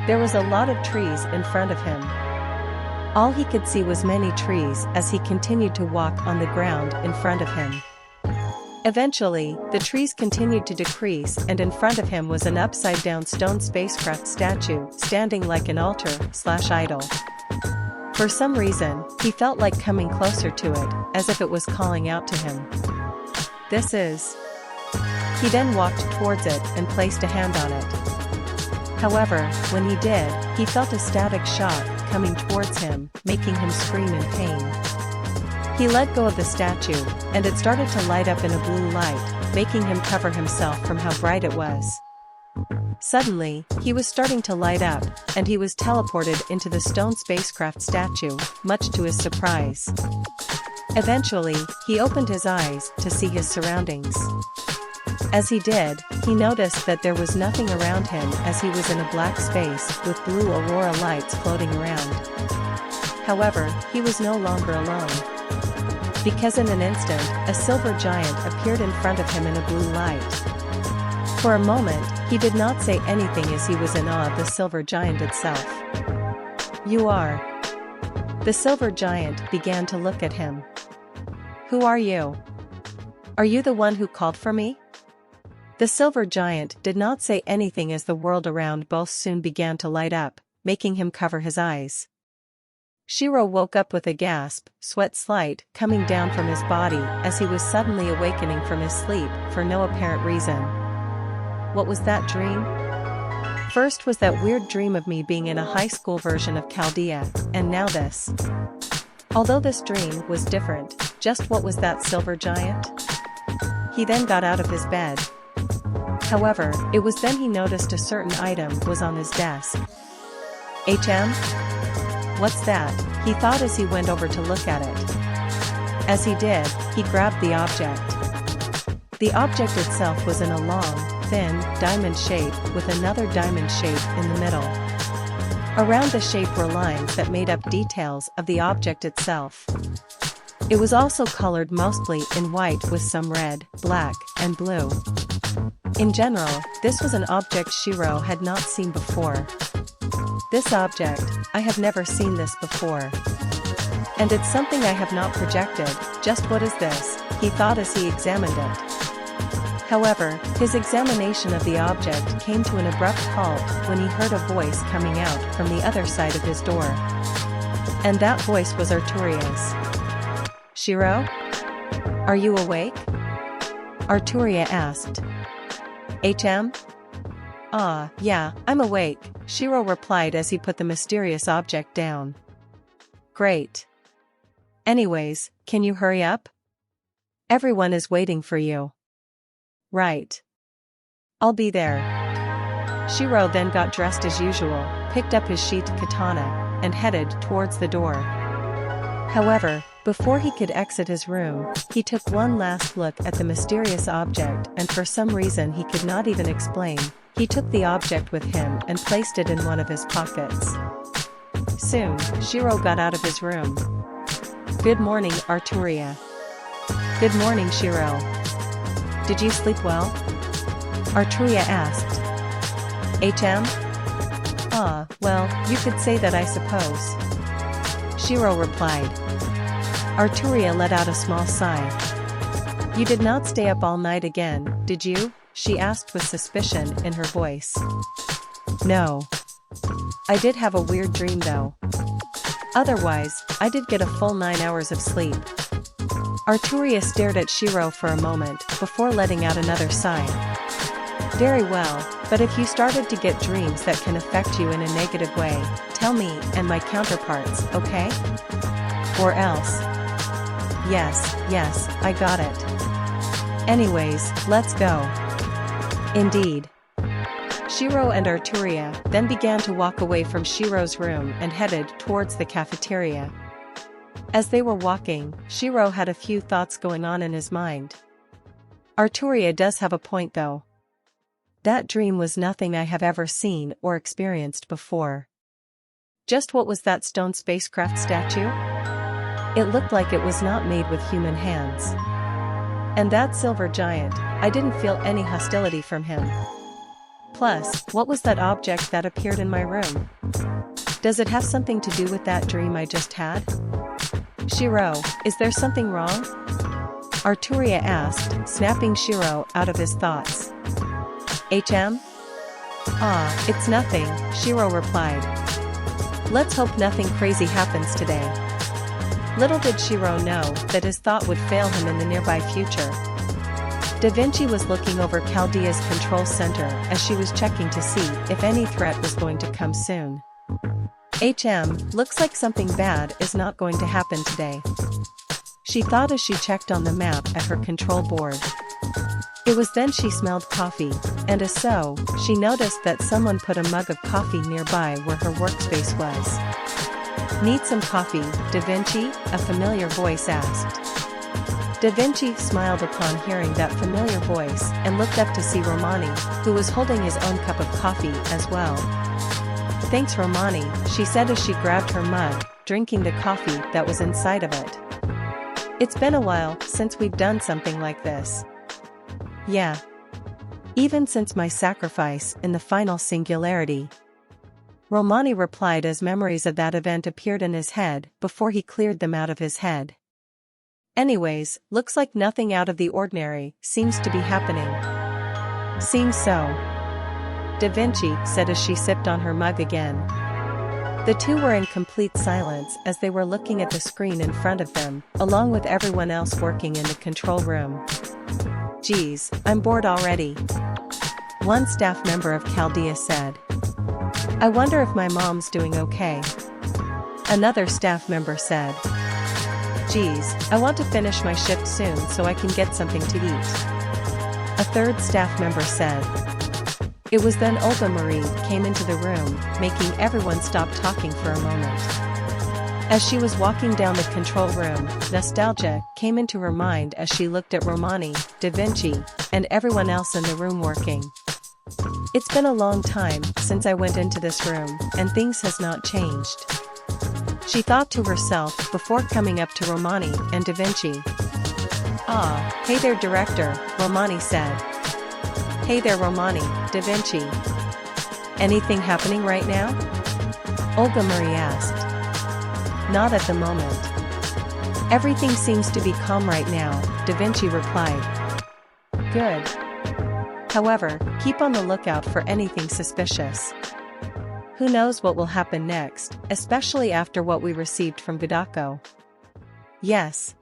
There was a lot of trees in front of him. All he could see was many trees as he continued to walk on the ground in front of him. Eventually, the trees continued to decrease and in front of him was an upside-down stone spacecraft statue standing like an altar/idol. For some reason, he felt like coming closer to it, as if it was calling out to him. "This is..." He then walked towards it and placed a hand on it. However, when he did, he felt a static shock coming towards him, making him scream in pain. He let go of the statue, and it started to light up in a blue light, making him cover himself from how bright it was. Suddenly, he was starting to light up, and he was teleported into the stone spacecraft statue, much to his surprise. Eventually, he opened his eyes to see his surroundings. As he did, he noticed that there was nothing around him as he was in a black space with blue aurora lights floating around. However, he was no longer alone. Because in an instant, a silver giant appeared in front of him in a blue light. For a moment, he did not say anything as he was in awe of the silver giant itself. "You are..." The silver giant began to look at him. "Who are you? Are you the one who called for me?" The silver giant did not say anything as the world around both soon began to light up, making him cover his eyes. Shirou woke up with a gasp, sweat slight coming down from his body as he was suddenly awakening from his sleep for no apparent reason. What was that dream? First was that weird dream of me being in a high school version of Chaldea, and now this. Although this dream was different, just what was that silver giant? He then got out of his bed. However, it was then he noticed a certain item was on his desk. What's that? He thought as he went over to look at it. As he did, he grabbed the object. The object itself was in a long, thin, diamond shape with another diamond shape in the middle. Around the shape were lines that made up details of the object itself. It was also colored mostly in white with some red, black, and blue. In general, this was an object Shirou had not seen before. "This object, I have never seen this before. And it's something I have not projected, just what is this?" he thought as he examined it. However, his examination of the object came to an abrupt halt when he heard a voice coming out from the other side of his door. And that voice was Arturia's. "Shirou? Are you awake?" Arturia asked. Yeah, I'm awake," Shirou replied as he put the mysterious object down. "Great. Anyways, can you hurry up? Everyone is waiting for you." "Right. I'll be there." Shirou then got dressed as usual, picked up his sheathed katana, and headed towards the door. However, before he could exit his room, he took one last look at the mysterious object and for some reason he could not even explain, he took the object with him and placed it in one of his pockets. Soon, Shirou got out of his room. "Good morning, Arturia." "Good morning, Shirou. Did you sleep well?" Arturia asked. Well, you could say that I suppose." Shirou replied. Arturia let out a small sigh. "You did not stay up all night again, did you?" she asked with suspicion in her voice. "No. I did have a weird dream though. Otherwise, I did get a full 9 hours of sleep." Arturia stared at Shirou for a moment before letting out another sigh. "Very well, but if you started to get dreams that can affect you in a negative way, tell me and my counterparts, okay? Or else." Yes, I got it. "Anyways, let's go." Indeed. Shirou and Arturia then began to walk away from Shirou's room and headed towards the cafeteria. As they were walking, Shirou had a few thoughts going on in his mind. Arturia does have a point though. That dream was nothing I have ever seen or experienced before. Just what was that stone spacecraft statue? It looked like it was not made with human hands. And that silver giant, I didn't feel any hostility from him. Plus, what was that object that appeared in my room? Does it have something to do with that dream I just had? Shirou, is there something wrong? Arturia asked, snapping Shirou out of his thoughts. Ah, it's nothing, Shirou replied. Let's hope nothing crazy happens today. Little did Shirou know that his thought would fail him in the nearby future. Da Vinci was looking over Chaldea's control center as she was checking to see if any threat was going to come soon. Looks like something bad is not going to happen today. She thought as she checked on the map at her control board. It was then she smelled coffee, and as so, she noticed that someone put a mug of coffee nearby where her workspace was. Need some coffee, Da Vinci? A familiar voice asked. Da Vinci smiled upon hearing that familiar voice and looked up to see Romani, who was holding his own cup of coffee as well. Thanks Romani, she said as she grabbed her mug, drinking the coffee that was inside of it. It's been a while since we've done something like this. Yeah. Even since my sacrifice in the final singularity. Romani replied as memories of that event appeared in his head before he cleared them out of his head. Anyways, looks like nothing out of the ordinary seems to be happening. Seems so. Da Vinci said as she sipped on her mug again. The two were in complete silence as they were looking at the screen in front of them, along with everyone else working in the control room. Geez, I'm bored already. One staff member of Chaldea said. I wonder if my mom's doing okay. Another staff member said. Geez, I want to finish my shift soon so I can get something to eat. A third staff member said. It was then Olga Marie came into the room, making everyone stop talking for a moment. As she was walking down the control room, nostalgia came into her mind as she looked at Romani, Da Vinci, and everyone else in the room working. It's been a long time since I went into this room, and things has not changed. She thought to herself before coming up to Romani and Da Vinci. Ah, hey there director, Romani said. Hey there Romani, Da Vinci. Anything happening right now? Olga Marie asked. Not at the moment. Everything seems to be calm right now, Da Vinci replied. Good. However, keep on the lookout for anything suspicious. Who knows what will happen next, especially after what we received from Gadako. Yes.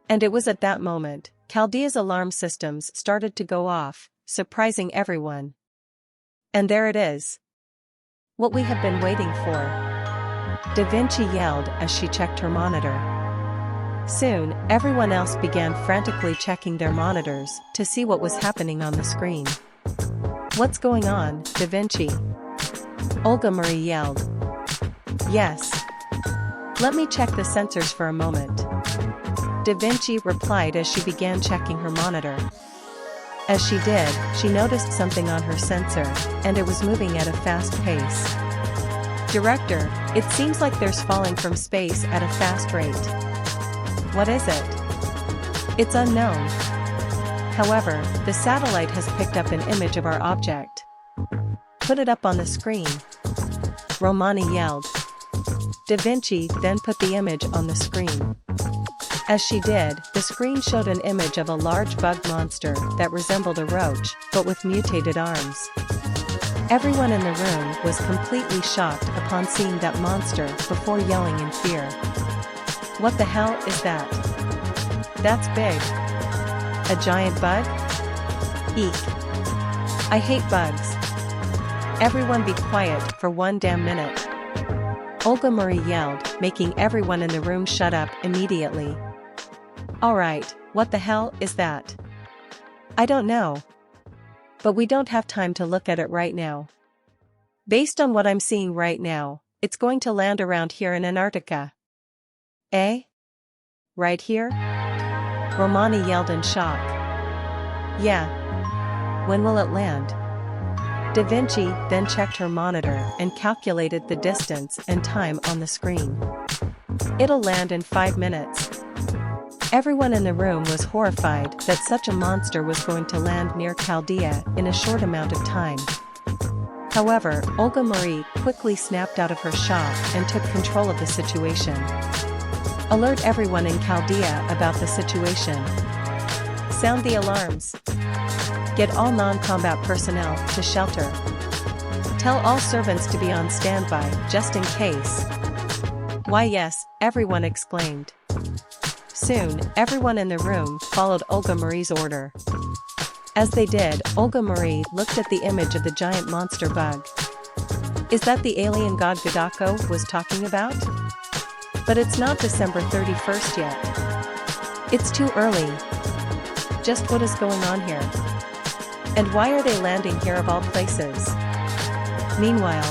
And it was at that moment, Chaldea's alarm systems started to go off, surprising everyone. And there it is. What we have been waiting for. Da Vinci yelled as she checked her monitor. Soon, everyone else began frantically checking their monitors to see what was happening on the screen. What's going on, Da Vinci? Olga Marie yelled. Yes. Let me check the sensors for a moment. Da Vinci replied as she began checking her monitor. As she did, she noticed something on her sensor, and it was moving at a fast pace. Director, it seems like there's falling from space at a fast rate. What is it? It's unknown. However, the satellite has picked up an image of our object. Put it up on the screen. Romani yelled. Da Vinci then put the image on the screen. As she did, the screen showed an image of a large bug monster that resembled a roach, but with mutated arms. Everyone in the room was completely shocked upon seeing that monster before yelling in fear. What the hell is that? That's big. A giant bug? Eek. I hate bugs. Everyone be quiet for one damn minute. Olga Marie yelled, making everyone in the room shut up immediately. Alright, what the hell is that? I don't know. But we don't have time to look at it right now. Based on what I'm seeing right now, it's going to land around here in Antarctica. Eh? Right here? Romani yelled in shock. Yeah. When will it land? Da Vinci then checked her monitor and calculated the distance and time on the screen. It'll land in 5 minutes. Everyone in the room was horrified that such a monster was going to land near Chaldea in a short amount of time. However, Olga Marie quickly snapped out of her shock and took control of the situation. Alert everyone in Chaldea about the situation. Sound the alarms. Get all non-combat personnel to shelter. Tell all servants to be on standby just in case. Why yes, everyone exclaimed. Soon, everyone in the room followed Olga Marie's order. As they did, Olga Marie looked at the image of the giant monster bug. Is that the alien god Godako was talking about? But it's not December 31st yet. It's too early. Just what is going on here? And why are they landing here of all places? Meanwhile,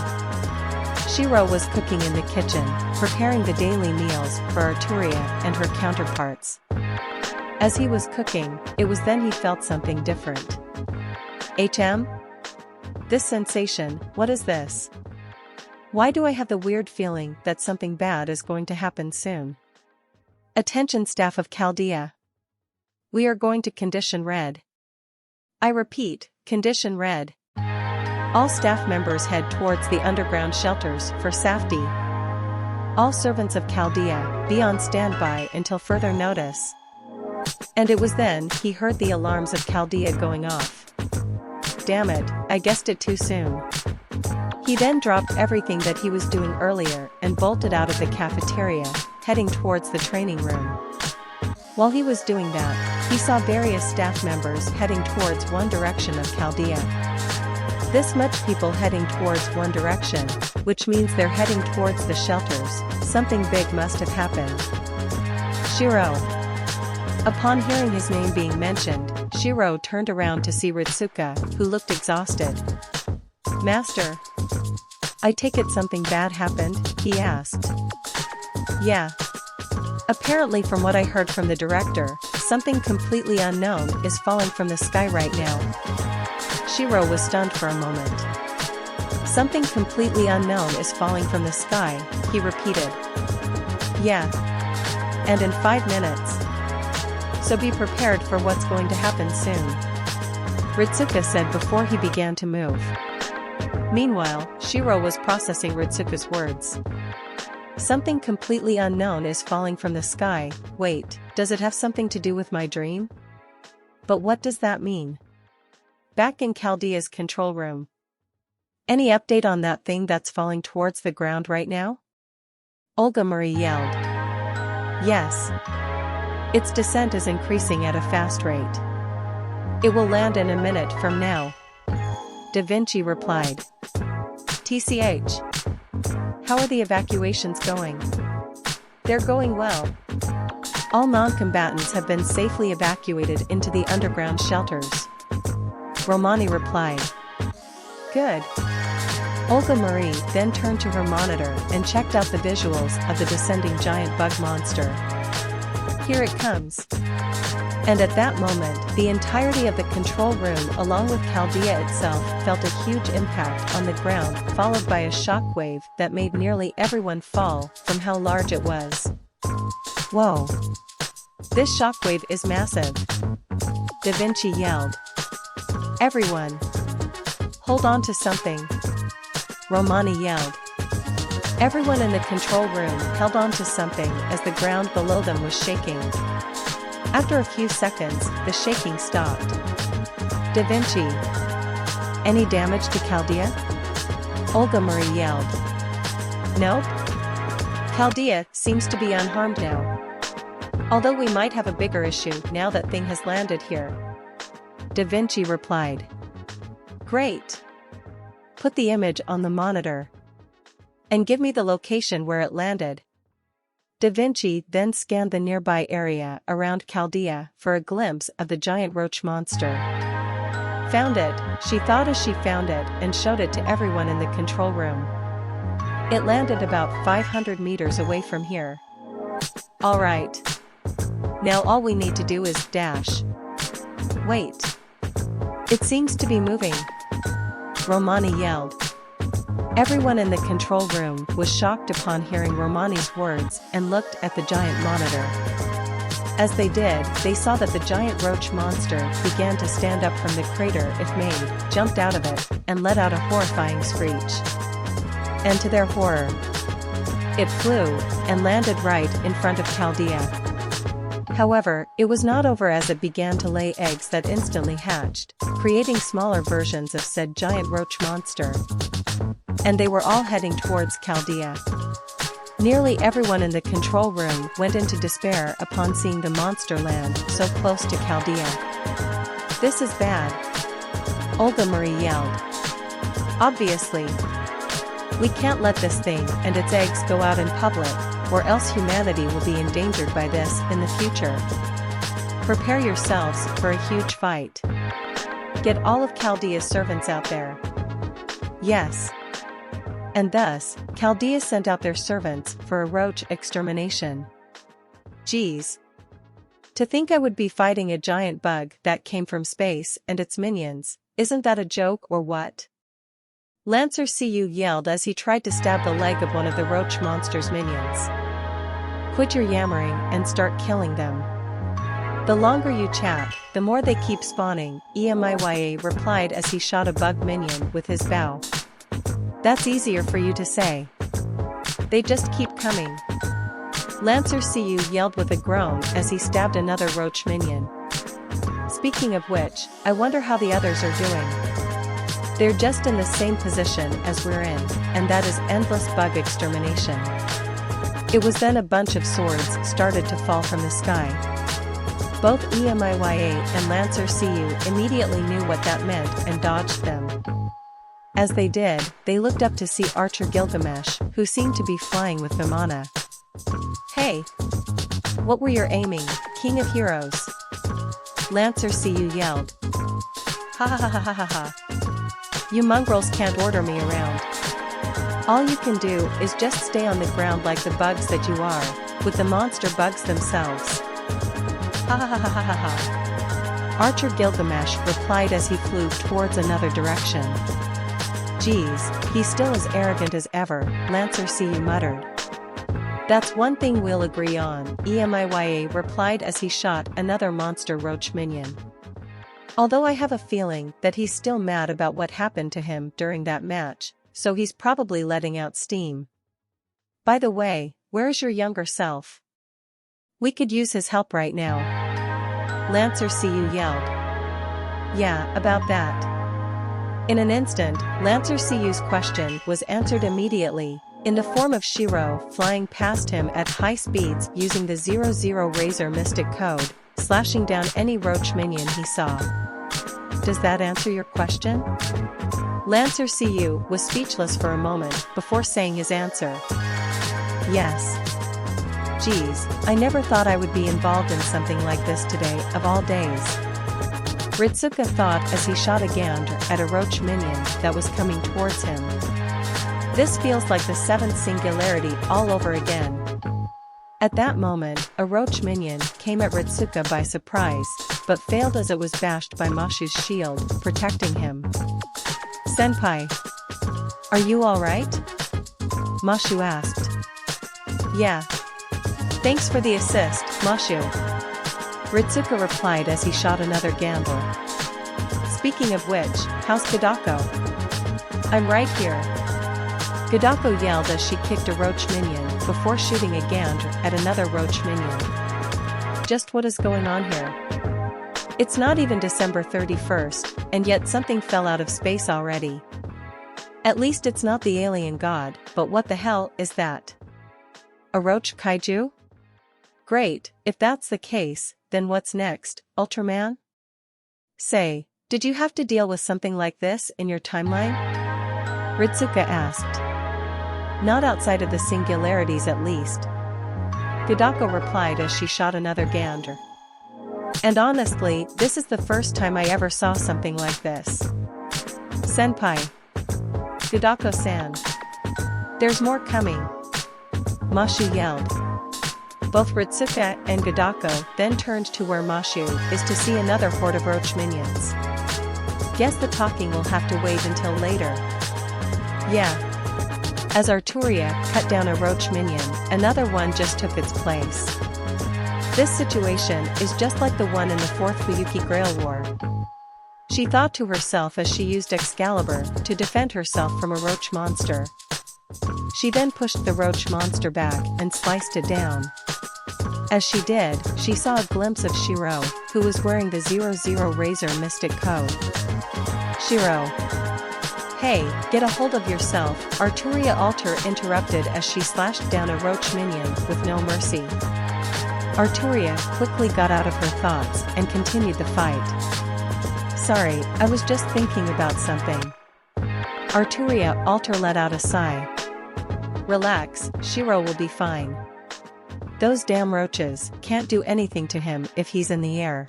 Shirou was cooking in the kitchen, preparing the daily meals for Arturia and her counterparts. As he was cooking, it was then he felt something different. HM? This sensation, what is this? Why do I have the weird feeling that something bad is going to happen soon? Attention staff of Chaldea. We are going to condition red. I repeat, condition red. All staff members head towards the underground shelters for safety. All servants of Chaldea, be on standby until further notice. And it was then he heard the alarms of Chaldea going off. Damn it, I guessed it too soon. He then dropped everything that he was doing earlier and bolted out of the cafeteria, heading towards the training room. While he was doing that, he saw various staff members heading towards one direction of Chaldea. This much people heading towards one direction, which means they're heading towards the shelters. Something big must have happened. Shirou. Upon hearing his name being mentioned, Shirou turned around to see Ritsuka, who looked exhausted. Master. I take it something bad happened, he asked. Yeah. Apparently from what I heard from the director, something completely unknown is falling from the sky right now. Shirou was stunned for a moment. Something completely unknown is falling from the sky, he repeated. Yeah. And in 5 minutes. So be prepared for what's going to happen soon. Ritsuka said before he began to move. Meanwhile, Shirou was processing Ritsuka's words. Something completely unknown is falling from the sky. Wait, does it have something to do with my dream? But what does that mean? Back in Chaldea's control room. Any update on that thing that's falling towards the ground right now? Olga Marie yelled. Yes. Its descent is increasing at a fast rate. It will land in a minute from now. Da Vinci replied. TCH. How are the evacuations going? They're going well. All non-combatants have been safely evacuated into the underground shelters. Romani replied. Good. Olga Marie then turned to her monitor and checked out the visuals of the descending giant bug monster. Here it comes. And at that moment, the entirety of the control room along with Chaldea itself felt a huge impact on the ground, followed by a shockwave that made nearly everyone fall from how large it was. Whoa! This shockwave is massive! Da Vinci yelled. Everyone! Hold on to something! Romani yelled. Everyone in the control room held on to something as the ground below them was shaking. After a few seconds, the shaking stopped. Da Vinci. Any damage to Chaldea? Olga Marie yelled. Nope. Chaldea seems to be unharmed now. Although we might have a bigger issue now that thing has landed here. Da Vinci replied. Great. Put the image on the monitor. And give me the location where it landed. Da Vinci then scanned the nearby area around Chaldea for a glimpse of the giant roach monster. Found it, she thought as she found it and showed it to everyone in the control room. It landed about 500 meters away from here. Alright. Now all we need to do is dash. Wait. It seems to be moving. Romani yelled. Everyone in the control room was shocked upon hearing Romani's words and looked at the giant monitor. As they did, they saw that the giant roach monster began to stand up from the crater it made, jumped out of it, and let out a horrifying screech. And to their horror, it flew and landed right in front of Chaldea. However, it was not over as it began to lay eggs that instantly hatched, creating smaller versions of said giant roach monster. And they were all heading towards Chaldea. Nearly everyone in the control room went into despair upon seeing the monster land so close to Chaldea. "This is bad," Olga Marie yelled. "Obviously. We can't let this thing and its eggs go out in public, or else humanity will be endangered by this in the future. Prepare yourselves for a huge fight. Get all of Chaldea's servants out there." Yes. And thus, Chaldea sent out their servants for a roach extermination. Geez. To think I would be fighting a giant bug that came from space and its minions, isn't that a joke or what? Lancer Cu yelled as he tried to stab the leg of one of the roach monster's minions. "Quit your yammering and start killing them. The longer you chat, the more they keep spawning," Emiya replied as he shot a bug minion with his bow. "That's easier for you to say. They just keep coming." Lancer Cu yelled with a groan as he stabbed another roach minion. "Speaking of which, I wonder how the others are doing. They're just in the same position as we're in, and that is endless bug extermination." It was then a bunch of swords started to fall from the sky. Both Emiya and Lancer Cu immediately knew what that meant and dodged them. As they did, they looked up to see Archer Gilgamesh, who seemed to be flying with Vimana. "Hey! What were you aiming, King of Heroes?" Lancer Cu yelled. "Ha ha ha ha ha ha. You mongrels can't order me around. All you can do is just stay on the ground like the bugs that you are, with the monster bugs themselves. Ha ha ha ha ha ha." Archer Gilgamesh replied as he flew towards another direction. "Geez, he's still as arrogant as ever," Lancer Cu muttered. "That's one thing we'll agree on," Emiya replied as he shot another monster roach minion. "Although I have a feeling that he's still mad about what happened to him during that match, so he's probably letting out steam. By the way, where's your younger self? We could use his help right now." Lancer Cu yelled. "Yeah, about that." In an instant, Lancer Cu's question was answered immediately, in the form of Shirou flying past him at high speeds using the 00 Razor Mystic Code, slashing down any roach minion he saw. Does that answer your question? Lancer Cu was speechless for a moment before saying his answer. Yes. Geez, I never thought I would be involved in something like this today, of all days. Ritsuka thought as he shot a gander at a roach minion that was coming towards him. This feels like the seventh singularity all over again. At that moment, a roach minion came at Ritsuka by surprise, but failed as it was bashed by Mashu's shield, protecting him. "Senpai. Are you alright?" Mashu asked. "Yeah. Thanks for the assist, Mashu." Ritsuka replied as he shot another gander. "Speaking of which, how's Kadako?" "I'm right here." Kadako yelled as she kicked a roach minion before shooting a gander at another roach minion. Just what is going on here? It's not even December 31st, and yet something fell out of space already. At least it's not the alien god, but what the hell is that? A roach kaiju? Great, if that's the case, then what's next, Ultraman? Say, did you have to deal with something like this in your timeline? Ritsuka asked. Not outside of the singularities at least. Kadako replied as she shot another gander. And honestly, this is the first time I ever saw something like this. Senpai. Kadako-san. There's more coming. Mashu yelled. Both Ritsuka and Kadako then turned to where Mashu is to see another horde of roach minions. Guess the talking will have to wait until later. Yeah. As Arturia cut down a roach minion, another one just took its place. This situation is just like the one in the 4th Fuyuki Grail War. She thought to herself as she used Excalibur to defend herself from a roach monster. She then pushed the roach monster back and sliced it down. As she did, she saw a glimpse of Shirou, who was wearing the 00 Razor Mystic Code. Shirou. Hey, get a hold of yourself, Arturia Alter interrupted as she slashed down a roach minion with no mercy. Arturia quickly got out of her thoughts and continued the fight. Sorry, I was just thinking about something. Arturia Alter let out a sigh. Relax, Shirou will be fine. Those damn roaches can't do anything to him if he's in the air.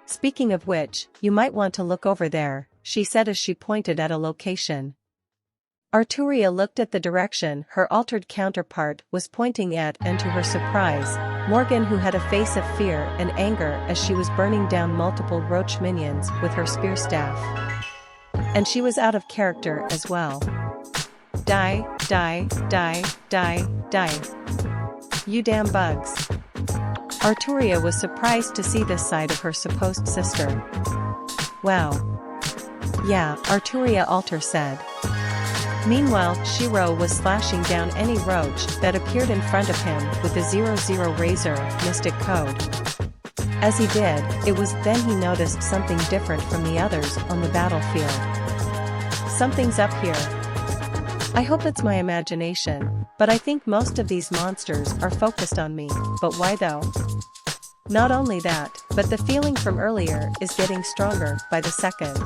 Speaking of which, you might want to look over there, she said as she pointed at a location. Arturia looked at the direction her altered counterpart was pointing at, and to her surprise, Morgan, who had a face of fear and anger as she was burning down multiple roach minions with her spear staff. And she was out of character as well. Die, die, die, die, die. You damn bugs. Arturia was surprised to see this side of her supposed sister. Wow. Yeah, Arturia Alter said. Meanwhile, Shirou was slashing down any roach that appeared in front of him with the 00 Razor Mystic Code. As he did, it was then he noticed something different from the others on the battlefield. Something's up here. I hope it's my imagination, but I think most of these monsters are focused on me, but why though? Not only that, but the feeling from earlier is getting stronger by the second.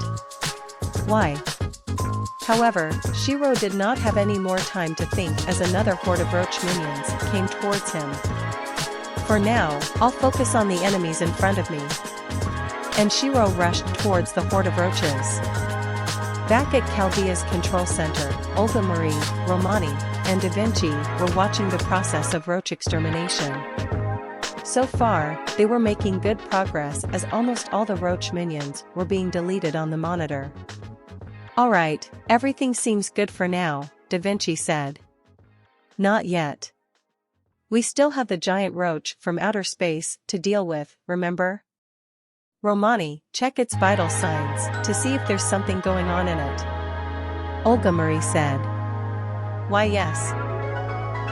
Why? However, Shirou did not have any more time to think as another horde of roach minions came towards him. For now, I'll focus on the enemies in front of me. And Shirou rushed towards the horde of roaches. Back at Chaldea's control center, Olga Marie, Romani, and Da Vinci were watching the process of roach extermination. So far, they were making good progress as almost all the roach minions were being deleted on the monitor. Alright, everything seems good for now, Da Vinci said. Not yet. We still have the giant roach from outer space to deal with, remember? Romani, check its vital signs to see if there's something going on in it. Olga Marie said. Why yes.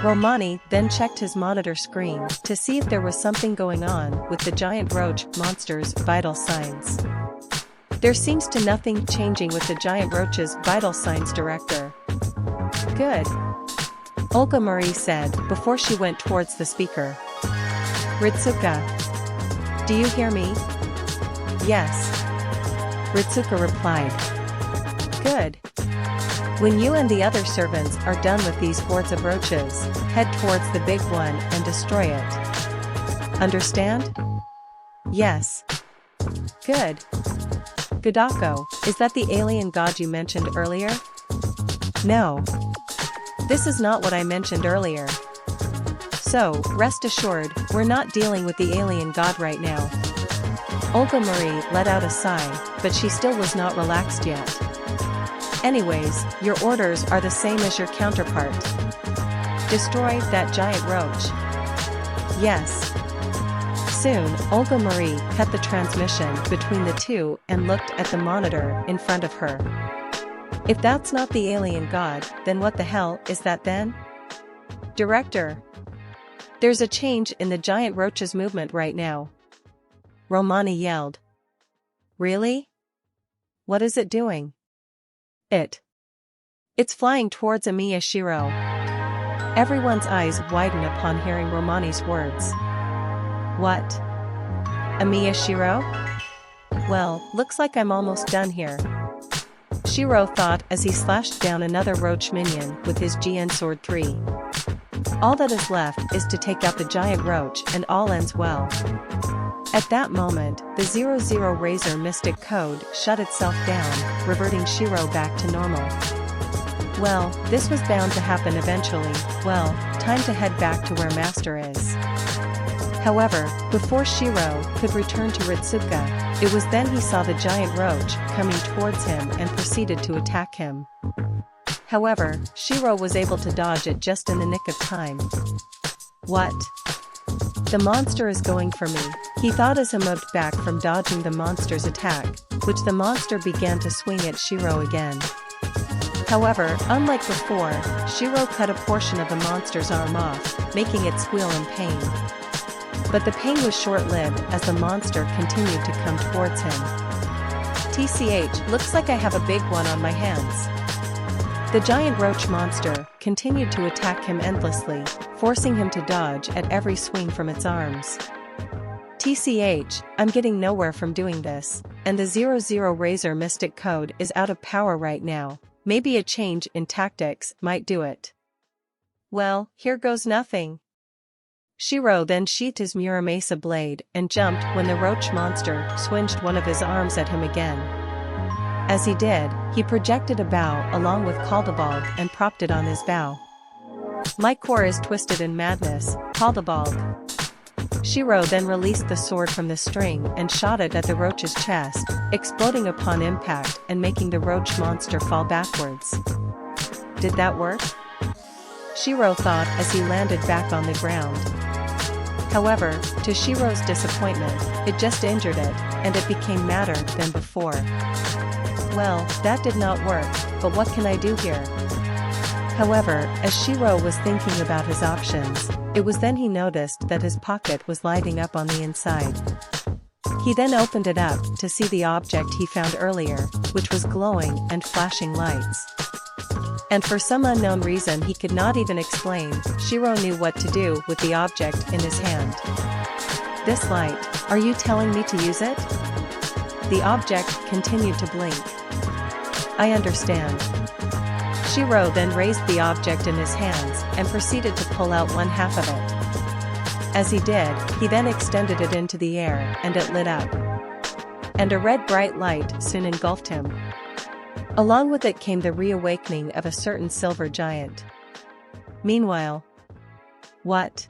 Romani then checked his monitor screen to see if there was something going on with the giant roach monster's vital signs. There seems to nothing changing with the giant roach's vital signs, Director. Good. Olga Marie said before she went towards the speaker. Ritsuka. Do you hear me? Yes. Ritsuka replied. Good. When you and the other servants are done with these hordes of roaches, head towards the big one and destroy it. Understand? Yes. Good. Gudako, is that the alien god you mentioned earlier? No. This is not what I mentioned earlier. So, rest assured, we're not dealing with the alien god right now. Olga Marie let out a sigh, but she still was not relaxed yet. Anyways, your orders are the same as your counterpart. Destroy that giant roach. Yes. Soon, Olga Marie cut the transmission between the two and looked at the monitor in front of her. If that's not the alien god, then what the hell is that then? Director. There's a change in the giant roach's movement right now. Romani yelled. Really? What is it doing? It's flying towards Emiya Shirou. Everyone's eyes widen upon hearing Romani's words. What? Emiya Shirou? Well, looks like I'm almost done here. Shirou thought as he slashed down another roach minion with his GN Sword 3. All that is left is to take out the giant roach and all ends well. At that moment, the 00 Razor Mystic Code shut itself down, reverting Shirou back to normal. Well, this was bound to happen eventually. Well, time to head back to where Master is. However, before Shirou could return to Ritsuka, it was then he saw the giant roach coming towards him and proceeded to attack him. However, Shirou was able to dodge it just in the nick of time. What? The monster is going for me, he thought as he moved back from dodging the monster's attack, which the monster began to swing at Shirou again. However, unlike before, Shirou cut a portion of the monster's arm off, making it squeal in pain. But the pain was short-lived as the monster continued to come towards him. TCH, looks like I have a big one on my hands. The giant roach monster continued to attack him endlessly, forcing him to dodge at every swing from its arms. TCH, I'm getting nowhere from doing this, and the 00 Razor Mystic Code is out of power right now. Maybe a change in tactics might do it. Well, here goes nothing. Shirou then sheathed his Muramasa blade and jumped when the roach monster swinged one of his arms at him again. As he did, he projected a bow along with Chaldea and propped it on his bow. My core is twisted in madness, Chaldea. Shirou then released the sword from the string and shot it at the roach's chest, exploding upon impact and making the roach monster fall backwards. Did that work? Shirou thought as he landed back on the ground. However, to Shirou's disappointment, it just injured it, and it became madder than before. Well, that did not work, but what can I do here? However, as Shirou was thinking about his options, it was then he noticed that his pocket was lighting up on the inside. He then opened it up to see the object he found earlier, which was glowing and flashing lights. And for some unknown reason he could not even explain, Shirou knew what to do with the object in his hand. This light, are you telling me to use it? The object continued to blink. I understand. Shirou then raised the object in his hands and proceeded to pull out one half of it. As he did, he then extended it into the air and it lit up. And a red bright light soon engulfed him. Along with it came the reawakening of a certain silver giant. Meanwhile, what?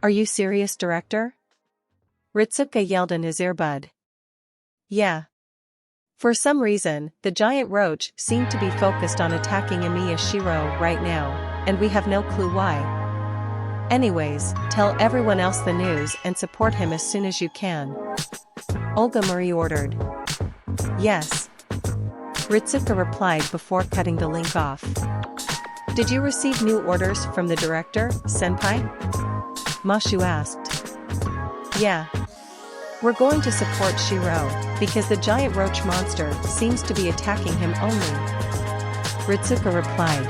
Are you serious, director? Ritsuka yelled in his earbud. Yeah. For some reason, the giant roach seemed to be focused on attacking Emiya Shirou right now, and we have no clue why. Anyways, tell everyone else the news and support him as soon as you can. Olga Marie ordered. Yes. Ritsuka replied before cutting the link off. Did you receive new orders from the director, senpai? Mashu asked. Yeah. We're going to support Shirou, because the giant roach monster seems to be attacking him only. Ritsuka replied.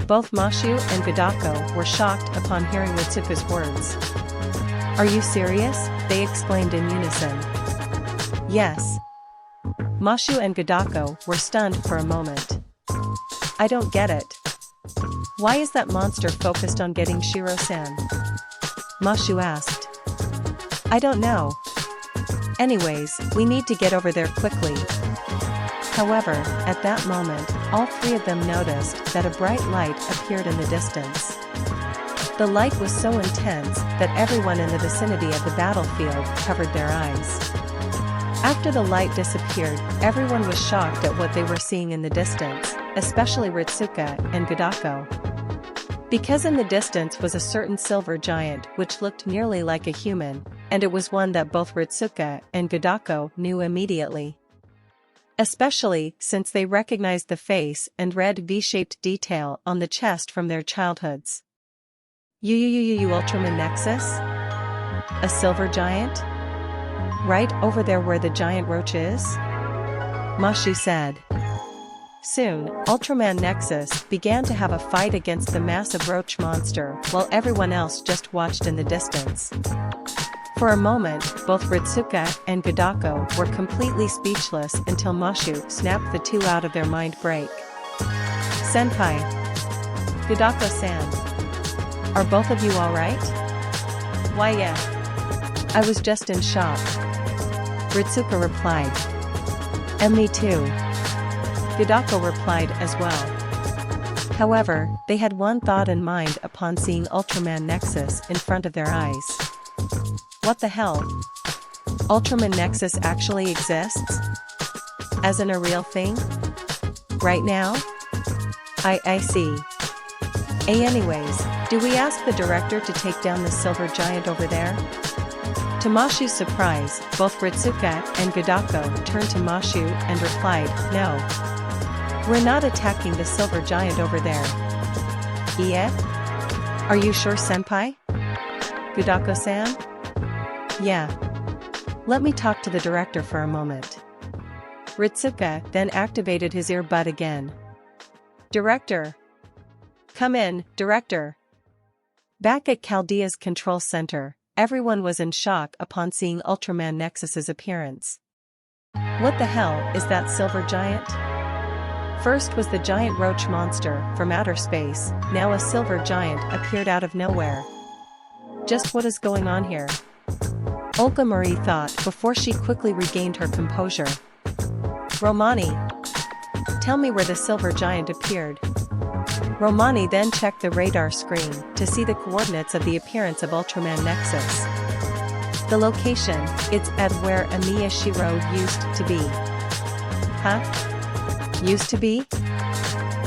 Both Mashu and Gadako were shocked upon hearing Ritsuka's words. Are you serious? They exclaimed in unison. Yes. Mashu and Gadako were stunned for a moment. I don't get it. Why is that monster focused on getting Shirou-san? Mashu asked. I don't know. Anyways, we need to get over there quickly. However, at that moment, all three of them noticed that a bright light appeared in the distance. The light was so intense that everyone in the vicinity of the battlefield covered their eyes. After the light disappeared, everyone was shocked at what they were seeing in the distance, especially Ritsuka and Gadako. Because in the distance was a certain silver giant which looked nearly like a human, and it was one that both Ritsuka and Gadako knew immediately. Especially since they recognized the face and red V-shaped detail on the chest from their childhoods. Ultraman Nexus? A silver giant? Right over there where the giant roach is? Mashu said. Soon, Ultraman Nexus began to have a fight against the massive roach monster while everyone else just watched in the distance. For a moment, both Ritsuka and Gadako were completely speechless until Mashu snapped the two out of their mind break. Senpai. Gadako-san. Are both of you alright? Why yeah. I was just in shock. Ritsuka replied. And me too. Gadako replied as well. However, they had one thought in mind upon seeing Ultraman Nexus in front of their eyes. What the hell? Ultraman Nexus actually exists? As in a real thing? Right now? I see. Anyways, Do we ask the director to take down the silver giant over there? To Mashu's surprise, both Ritsuka and Gadako turned to Mashu and replied, "No. We're not attacking the silver giant over there." "Yeah? Are you sure, senpai?" "Gadako-san?" "Yeah. Let me talk to the director for a moment." Ritsuka then activated his earbud again. "Director! Come in, director!" Back at Chaldea's control center, everyone was in shock upon seeing Ultraman Nexus's appearance. What the hell is that silver giant? First was the giant roach monster from outer space, now a silver giant appeared out of nowhere. Just what is going on here? Olga Marie thought before she quickly regained her composure. "Romani, tell me where the silver giant appeared." Romani then checked the radar screen to see the coordinates of the appearance of Ultraman Nexus. The location, it's at where Emiya Shirou used to be. Huh? Used to be?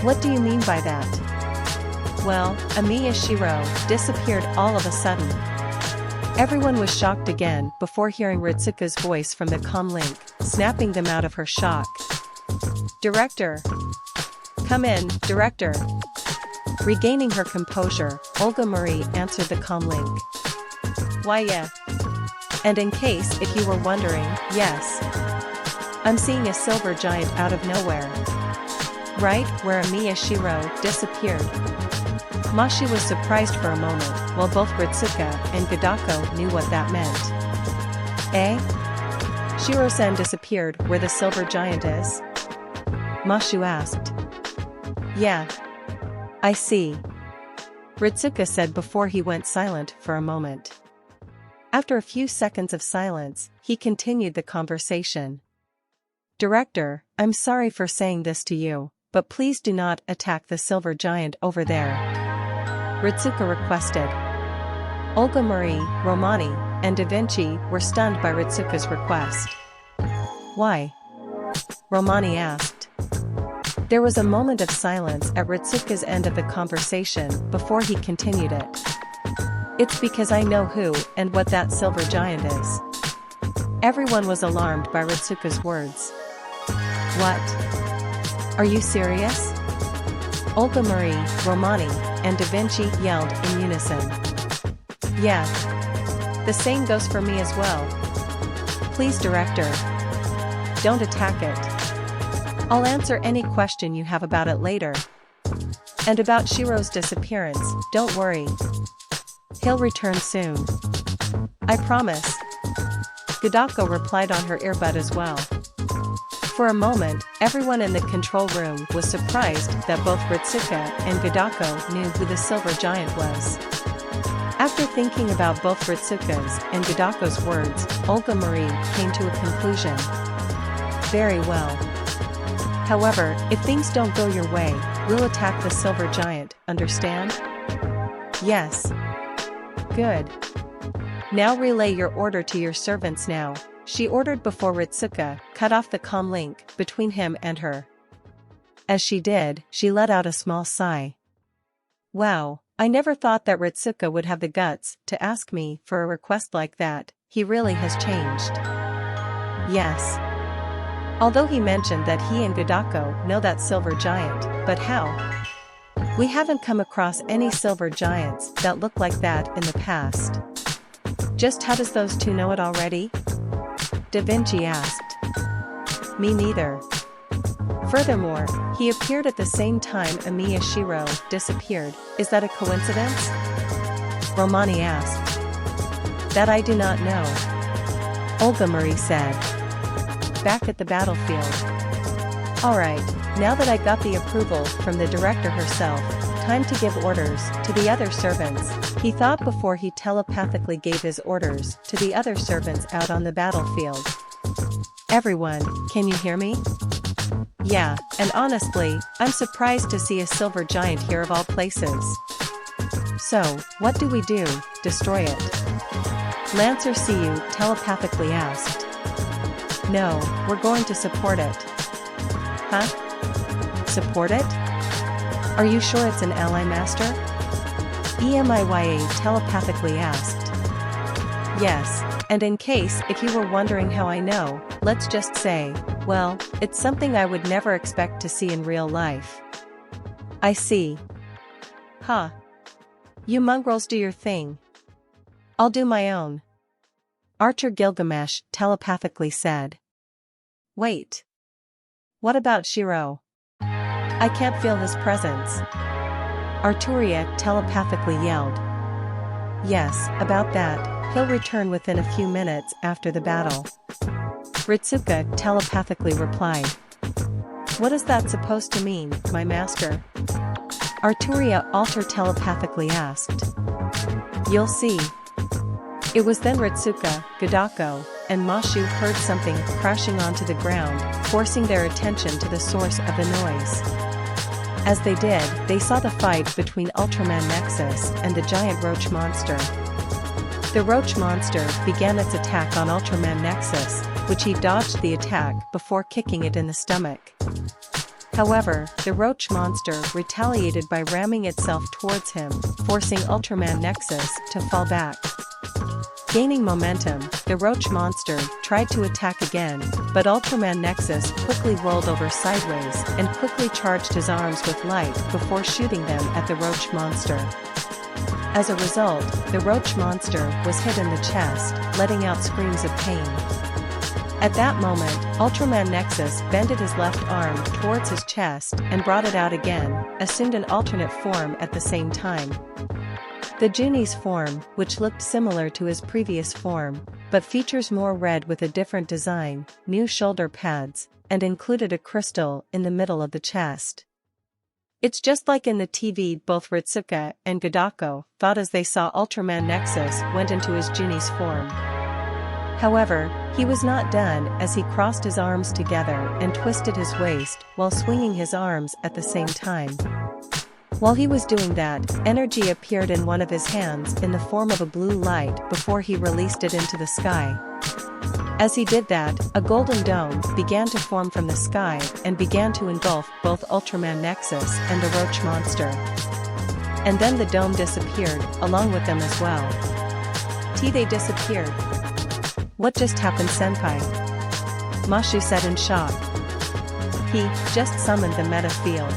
What do you mean by that? Well, Emiya Shirou disappeared all of a sudden. Everyone was shocked again before hearing Ritsuka's voice from the comm link, snapping them out of her shock. "Director! Come in, director!" Regaining her composure, Olga Marie answered the comm link. "Why yeah. And in case if you were wondering, yes. I'm seeing a silver giant out of nowhere. Right where Emiya Shirou disappeared." Mashi was surprised for a moment, while both Ritsuka and Gadako knew what that meant. "Eh? Shiro-san disappeared where the silver giant is?" Mashu asked. "Yeah. I see," Ritsuka said before he went silent for a moment. After a few seconds of silence, he continued the conversation. "Director, I'm sorry for saying this to you, but please do not attack the silver giant over there," Ritsuka requested. Olga Marie, Romani, and Da Vinci were stunned by Ritsuka's request. "Why?" Romani asked. There was a moment of silence at Ritsuka's end of the conversation before he continued it. "It's because I know who and what that silver giant is." Everyone was alarmed by Ritsuka's words. "What? Are you serious?" Olga Marie, Romani, and Da Vinci yelled in unison. "Yeah. The same goes for me as well. Please, director. Don't attack it. I'll answer any question you have about it later. And about Shiro's disappearance, don't worry. He'll return soon. I promise." Gadako replied on her earbud as well. For a moment, everyone in the control room was surprised that both Ritsuka and Gadako knew who the silver giant was. After thinking about both Ritsuka's and Gadako's words, Olga Marie came to a conclusion. "Very well. However, if things don't go your way, we'll attack the silver giant, understand?" "Yes." "Good. Now relay your order to your servants now," she ordered before Ritsuka cut off the comm link between him and her. As she did, she let out a small sigh. "Wow, I never thought that Ritsuka would have the guts to ask me for a request like that. He really has changed." "Yes. Although he mentioned that he and Gadako know that silver giant, but how? We haven't come across any silver giants that look like that in the past. Just how does those two know it already?" Da Vinci asked. "Me neither. Furthermore, he appeared at the same time Emiya Shirou disappeared. Is that a coincidence?" Romani asked. "That I do not know," Olga Marie said. Back at the battlefield. "Alright, now that I got the approval from the director herself, time to give orders to the other servants," he thought before he telepathically gave his orders to the other servants out on the battlefield. "Everyone, can you hear me? Yeah, and honestly, I'm surprised to see a silver giant here of all places. So, what do we do? Destroy it?" Lancer Siu telepathically asked. "No, we're going to support it." "Huh? Support it? Are you sure it's an ally, master?" Emiya telepathically asked. Yes, and in case if you were wondering how I know, let's just say, well, it's something I would never expect to see in real life. I see. Huh. You mongrels do your thing. I'll do my own. Archer Gilgamesh telepathically said. Wait. What about Shirou? I can't feel his presence. Arturia telepathically yelled. Yes, about that, he'll return within a few minutes after the battle. Ritsuka telepathically replied. What is that supposed to mean, my master? Arturia Alter telepathically asked. You'll see. It was then Ritsuka, Gadako, and Mashu heard something crashing onto the ground, forcing their attention to the source of the noise. As they did, they saw the fight between Ultraman Nexus and the giant roach monster. The roach monster began its attack on Ultraman Nexus, which he dodged the attack before kicking it in the stomach. However, the roach monster retaliated by ramming itself towards him, forcing Ultraman Nexus to fall back. Gaining momentum, the roach monster tried to attack again, but Ultraman Nexus quickly rolled over sideways and quickly charged his arms with light before shooting them at the roach monster. As a result, the roach monster was hit in the chest, letting out screams of pain. At that moment, Ultraman Nexus bended his left arm towards his chest and brought it out again, assumed an alternate form at the same time. The genie's form, which looked similar to his previous form, but features more red with a different design, new shoulder pads, and included a crystal in the middle of the chest. It's just like in the TV, both Ritsuka and Gadako thought as they saw Ultraman Nexus went into his genie's form. However, he was not done as he crossed his arms together and twisted his waist while swinging his arms at the same time. While he was doing that, energy appeared in one of his hands in the form of a blue light before he released it into the sky. As he did that, a golden dome began to form from the sky and began to engulf both Ultraman Nexus and the roach monster. And then the dome disappeared, along with them as well. They disappeared. What just happened, senpai? Mashu said in shock. He just summoned the meta field.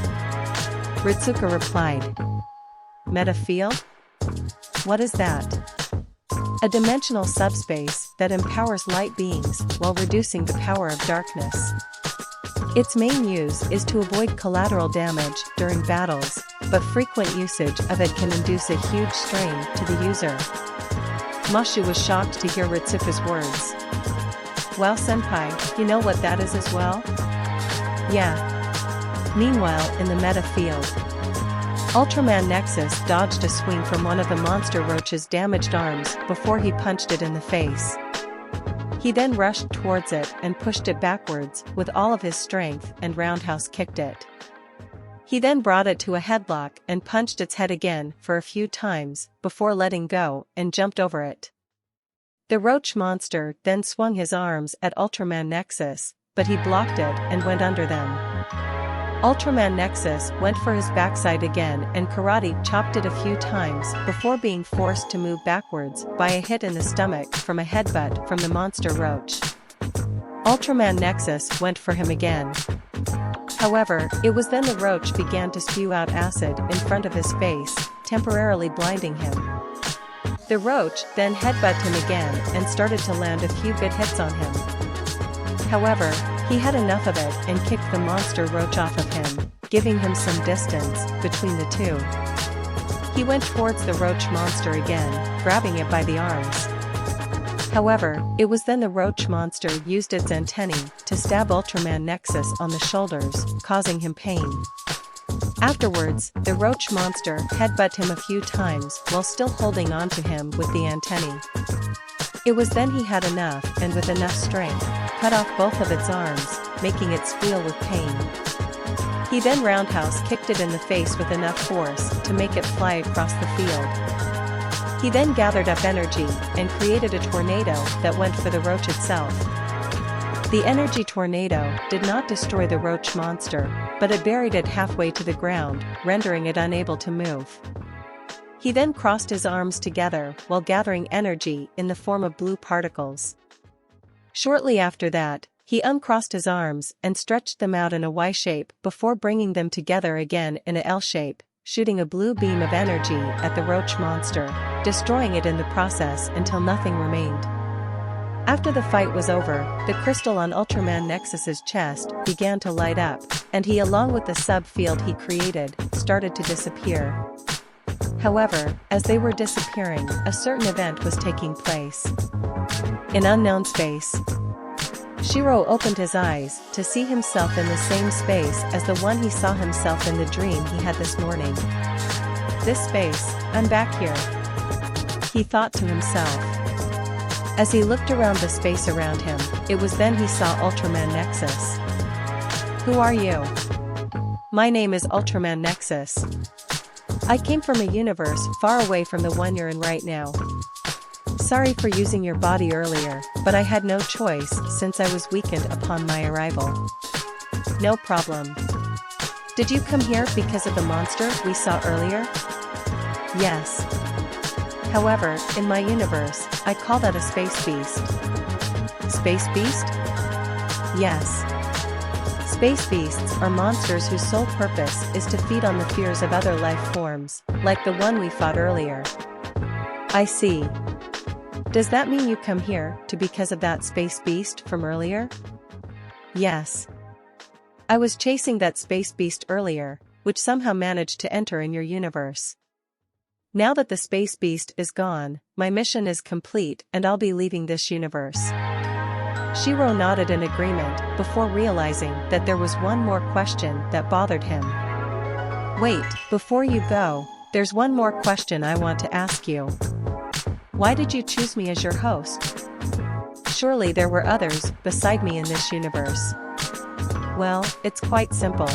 Ritsuka replied. Meta field? What is that? A dimensional subspace that empowers light beings while reducing the power of darkness. Its main use is to avoid collateral damage during battles, but frequent usage of it can induce a huge strain to the user. Mashu was shocked to hear Ritsuka's words. Well, senpai, you know what that is as well? Yeah. Meanwhile, in the meta field, Ultraman Nexus dodged a swing from one of the monster roach's damaged arms before he punched it in the face. He then rushed towards it and pushed it backwards with all of his strength and roundhouse kicked it. He then brought it to a headlock and punched its head again for a few times before letting go and jumped over it. The roach monster then swung his arms at Ultraman Nexus, but he blocked it and went under them. Ultraman Nexus went for his backside again and karate chopped it a few times before being forced to move backwards by a hit in the stomach from a headbutt from the monster roach. Ultraman Nexus went for him again. However, it was then the roach began to spew out acid in front of his face, temporarily blinding him. The roach then headbutted him again and started to land a few good hits on him. However, he had enough of it and kicked the monster roach off of him, giving him some distance between the two. He went towards the roach monster again, grabbing it by the arms. However, it was then the roach monster used its antennae to stab Ultraman Nexus on the shoulders, causing him pain. Afterwards, the roach monster headbutted him a few times while still holding on to him with the antennae. It was then he had enough and with enough strength, cut off both of its arms, making it squeal with pain. He then roundhouse kicked it in the face with enough force to make it fly across the field. He then gathered up energy and created a tornado that went for the roach itself. The energy tornado did not destroy the roach monster, but it buried it halfway to the ground, rendering it unable to move. He then crossed his arms together while gathering energy in the form of blue particles. Shortly after that, he uncrossed his arms and stretched them out in a Y shape before bringing them together again in a L shape, shooting a blue beam of energy at the roach monster, destroying it in the process until nothing remained. After the fight was over, the crystal on Ultraman Nexus's chest began to light up, and he, along with the sub-field he created, started to disappear. However, as they were disappearing, a certain event was taking place. In unknown space, Shirou opened his eyes to see himself in the same space as the one he saw himself in the dream he had this morning. This space, I'm back here, he thought to himself. As he looked around the space around him, it was then he saw Ultraman Nexus. Who are you? My name is Ultraman Nexus. I came from a universe far away from the one you're in right now. Sorry for using your body earlier, but I had no choice since I was weakened upon my arrival. No problem. Did you come here because of the monster we saw earlier? Yes. However, in my universe, I call that a space beast. Space beast? Yes. Space beasts are monsters whose sole purpose is to feed on the fears of other life forms, like the one we fought earlier. I see. Does that mean you come here because of that space beast from earlier? Yes. I was chasing that space beast earlier, which somehow managed to enter in your universe. Now that the space beast is gone, my mission is complete and I'll be leaving this universe. Shirou nodded in agreement before realizing that there was one more question that bothered him. Wait, before you go, there's one more question I want to ask you. Why did you choose me as your host? Surely there were others beside me in this universe. Well, it's quite simple.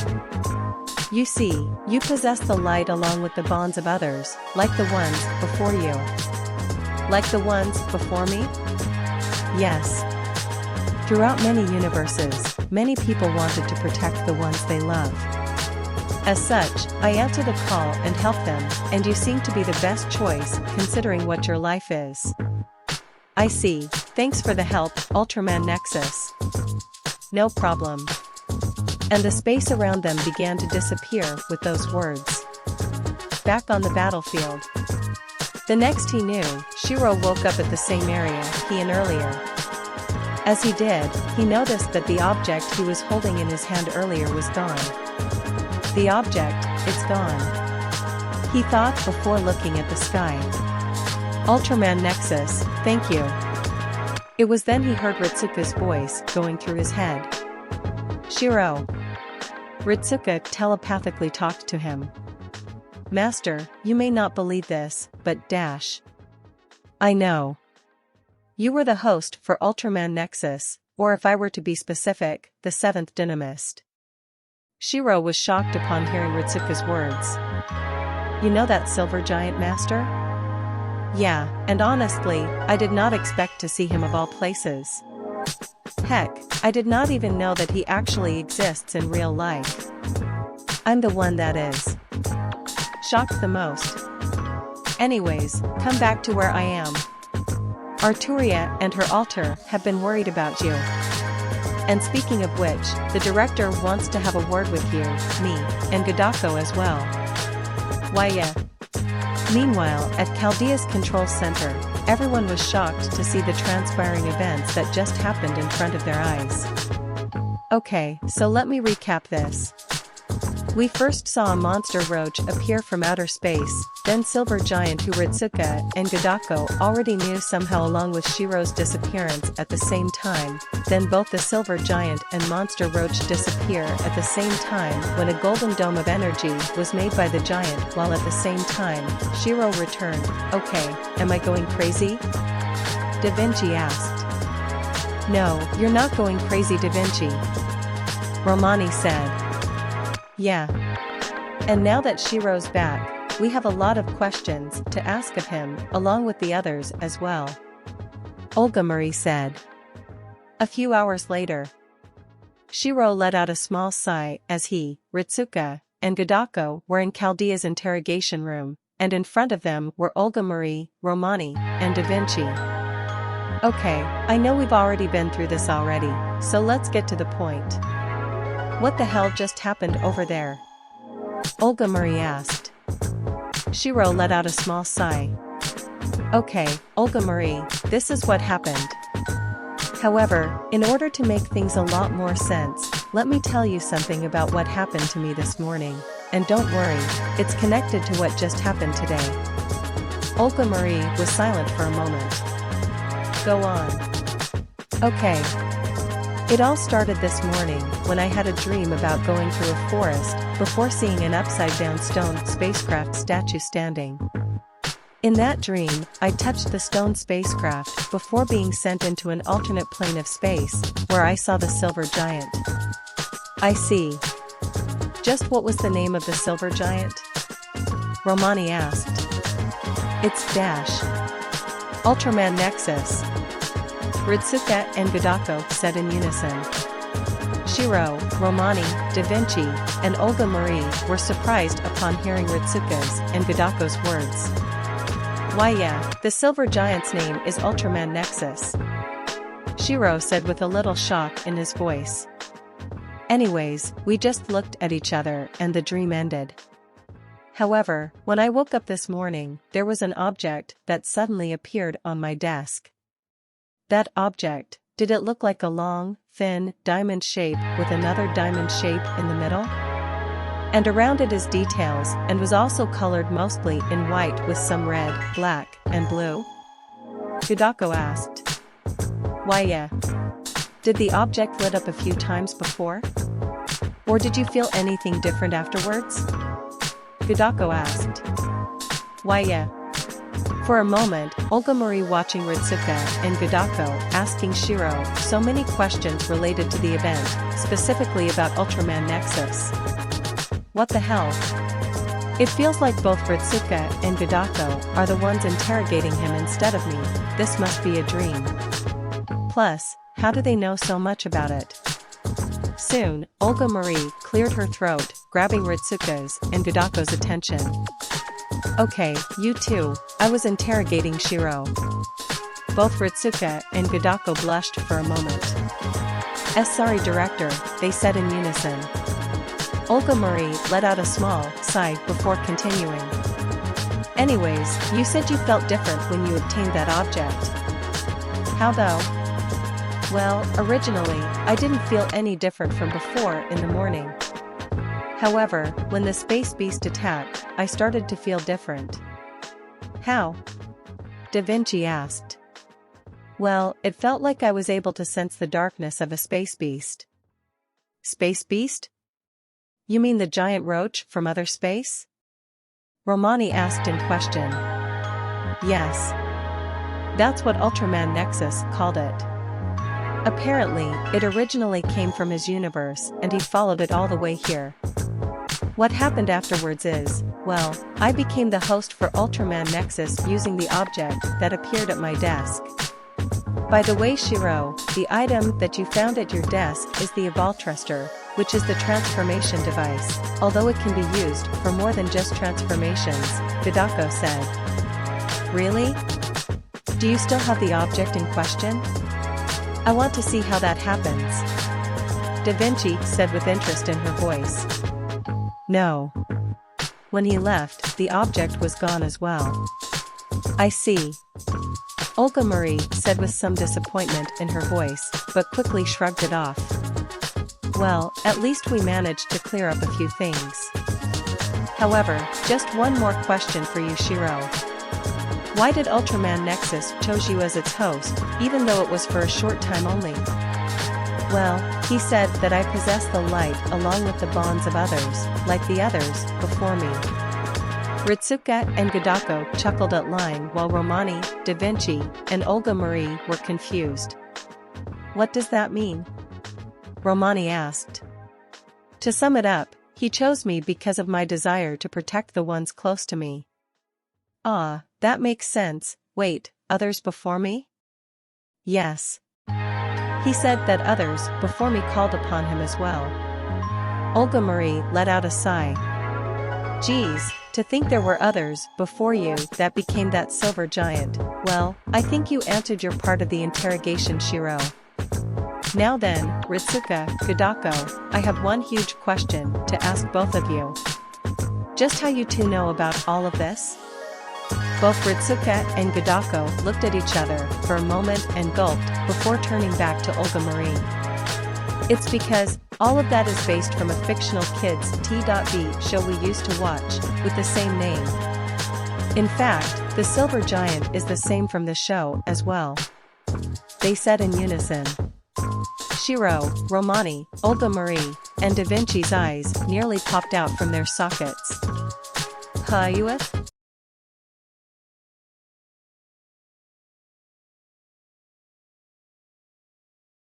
You see, you possess the light along with the bonds of others, like the ones before you. Like the ones before me? Yes. Throughout many universes, many people wanted to protect the ones they love. As such, I answer the call and help them, and you seem to be the best choice considering what your life is. I see, thanks for the help, Ultraman Nexus. No problem. And the space around them began to disappear with those words. Back on the battlefield. The next he knew, Shirou woke up at the same area he and earlier. As he did, he noticed that the object he was holding in his hand earlier was gone. The object, it's gone, he thought before looking at the sky. Ultraman Nexus, thank you. It was then he heard Ritsuka's voice going through his head. Shirou. Ritsuka telepathically talked to him. Master, you may not believe this, but dash. I know. You were the host for Ultraman Nexus, or if I were to be specific, the 7th Dynamist. Shirou was shocked upon hearing Ritsuka's words. You know that silver giant, Master? Yeah, and honestly, I did not expect to see him of all places. Heck, I did not even know that he actually exists in real life. I'm the one that is shocked the most. Anyways, come back to where I am. Arturia and her altar have been worried about you. And speaking of which, the director wants to have a word with you, me, and Gadako as well. Why yeah. Meanwhile, at Chaldea's control center, everyone was shocked to see the transpiring events that just happened in front of their eyes. Okay, so let me recap this. We first saw a monster roach appear from outer space, then Silver Giant who Ritsuka and Gadako already knew somehow along with Shirou's disappearance at the same time, then both the Silver Giant and Monster Roach disappear at the same time when a golden dome of energy was made by the giant while at the same time, Shirou returned. Okay, am I going crazy? Da Vinci asked. No, you're not going crazy, Da Vinci. Romani said. Yeah. And now that Shirou's back, we have a lot of questions to ask of him, along with the others as well. Olga Marie said. A few hours later, Shirou let out a small sigh as he, Ritsuka, and Gadako were in Chaldea's interrogation room, and in front of them were Olga Marie, Romani, and Da Vinci. Okay, I know we've already been through this already, so let's get to the point. What the hell just happened over there? Olga Marie asked. Shirou let out a small sigh. Okay, Olga Marie, this is what happened. However, in order to make things a lot more sense, let me tell you something about what happened to me this morning, and don't worry, it's connected to what just happened today. Olga Marie was silent for a moment. Go on. Okay. It all started this morning when I had a dream about going through a forest before seeing an upside-down stone spacecraft statue standing. In that dream, I touched the stone spacecraft before being sent into an alternate plane of space, where I saw the silver giant. I see. Just what was the name of the silver giant? Romani asked. It's Dash. Ultraman Nexus. Ritsuka and Gadako said in unison. Shirou, Romani, Da Vinci, and Olga Marie were surprised upon hearing Ritsuka's and Gadako's words. Why yeah, the silver giant's name is Ultraman Nexus. Shirou said with a little shock in his voice. Anyways, we just looked at each other and the dream ended. However, when I woke up this morning, there was an object that suddenly appeared on my desk. That object, did it look like a long, thin, diamond shape with another diamond shape in the middle? And around it is details and was also colored mostly in white with some red, black, and blue? Gadako asked. Why yeah. Did the object lit up a few times before? Or did you feel anything different afterwards? Gadako asked. Why yeah. For a moment, Olga Marie watching Ritsuka and Gadako asking Shirou so many questions related to the event, specifically about Ultraman Nexus. What the hell? It feels like both Ritsuka and Gadako are the ones interrogating him instead of me. This must be a dream. Plus, how do they know so much about it? Soon, Olga Marie cleared her throat, grabbing Ritsuka's and Gadako's attention. Okay, you two, I was interrogating Shirou. Both Ritsuka and Gadako blushed for a moment. Sorry director, they said in unison. Olga Marie let out a small sigh before continuing. Anyways, you said you felt different when you obtained that object. How though? Well, originally, I didn't feel any different from before in the morning. However, when the space beast attacked, I started to feel different. How? Da Vinci asked. Well, it felt like I was able to sense the darkness of a space beast. Space beast? You mean the giant roach from outer space? Romani asked in question. Yes. That's what Ultraman Nexus called it. Apparently, it originally came from his universe and he followed it all the way here. What happened afterwards is, well, I became the host for Ultraman Nexus using the object that appeared at my desk. By the way Shirou, the item that you found at your desk is the Evoltruster, which is the transformation device, although it can be used for more than just transformations, Gadako said. Really? Do you still have the object in question? I want to see how that happens. Da Vinci said with interest in her voice. No. When he left, the object was gone as well. I see. Olga Marie said with some disappointment in her voice, but quickly shrugged it off. Well, at least we managed to clear up a few things. However, just one more question for you Shirou. Why did Ultraman Nexus chose you as its host, even though it was for a short time only? Well, he said that I possess the light along with the bonds of others, like the others before me. Ritsuka and Gadako chuckled at line while Romani, Da Vinci, and Olga Marie were confused. What does that mean? Romani asked. To sum it up, he chose me because of my desire to protect the ones close to me. Ah, that makes sense. Wait, others before me? Yes. He said that others before me called upon him as well. Olga Marie let out a sigh. Geez, to think there were others before you that became that silver giant. Well, I think you answered your part of the interrogation, Shirou. Now then, Ritsuka, Gadako, I have one huge question to ask both of you. Just how you two know about all of this? Both Ritsuka and Gadako looked at each other for a moment and gulped before turning back to Olga Marie. It's because all of that is based from a fictional kids TV show we used to watch, with the same name. In fact, the silver giant is the same from the show as well. They said in unison. Shirou, Romani, Olga Marie, and Da Vinci's eyes nearly popped out from their sockets. Kaiju Attack?